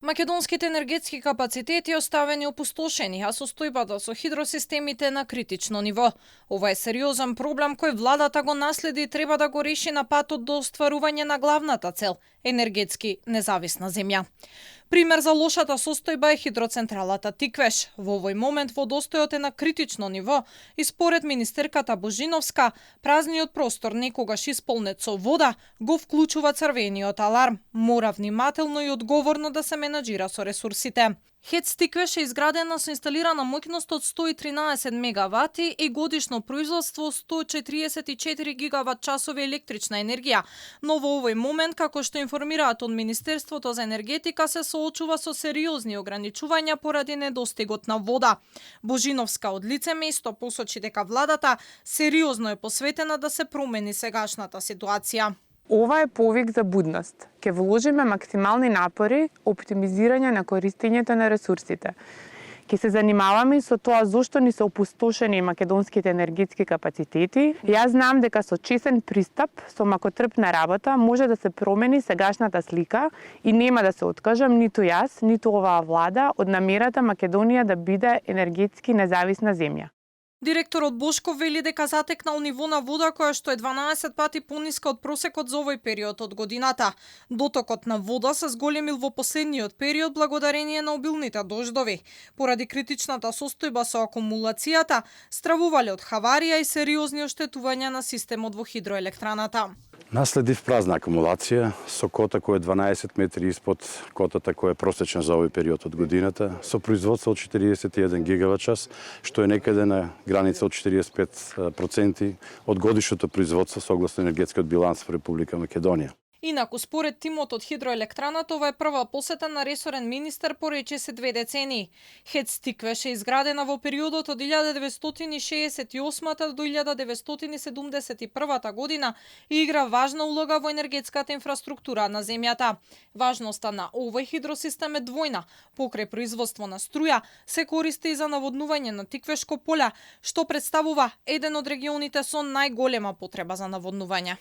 Македонските енергетски капацитети оставени опустошени, а состојбата со хидросистемите на критично ниво. Ова е сериозен проблем кој владата го наследи и треба да го реши на патот до остварување на главната цел – енергетски независна земја. Пример за лошата состојба е хидроцентралата Тиквеш. Во овој момент водостојот е на критично ниво и според министерката Божиновска, празниот простор некогаш исполнет со вода го вклучува црвениот аларм. Мора внимателно и одговорно да се менаџира со ресурсите. ХЕЦ Тиквеш е изградена со инсталирана моќност од 113 мегавати и годишно производство 144 гигават часови електрична енергија. Но во овој момент, како што информираат од Министерството за енергетика, се соочува со сериозни ограничувања поради недостигот на вода. Божиновска од лице место посочи дека владата сериозно е посветена да се промени сегашната ситуација. Ова е повик за будност. Ке вложиме максимални напори оптимизирање на користењето на ресурсите. Ке се занимаваме со тоа зошто ни се опустошени македонските енергетски капацитети. Јас знам дека со чесен пристап, со макотрпна работа може да се промени сегашната слика и нема да се откажам ниту јас, ниту оваа влада од намерата Македонија да биде енергетски независна земја. Директорот Бошков вели дека затекнал ниво на вода која што е 12 пати пониска од просекот за овој период од годината. Дотокот на вода се зголемил во последниот период благодарение на обилните дождови. Поради критичната состојба со акумулацијата, стравувале од хаварија и сериозни оштетувања на системот во хидроелектраната. Наследив празна акумулација со кота која е 12 метри испод котата која е просечна за овој период од годината, со производство од 41 гигават час, што е некаде на граница од 45% од годишното производство согласно енергетскиот биланс во Република Македонија. Инаку, според тимот од хидроелектраната, ова е прва посета на ресорен министер по речиси 2 децении. ХЕЦ Тиквеш е изградена во периодот од 1968 до 1971 година и игра важна улога во енергетската инфраструктура на земјата. Важноста на овој хидросистем е двојна. Покрај производство на струја, се користи и за наводнување на Тиквешко поле, што представува еден од регионите со најголема потреба за наводнување.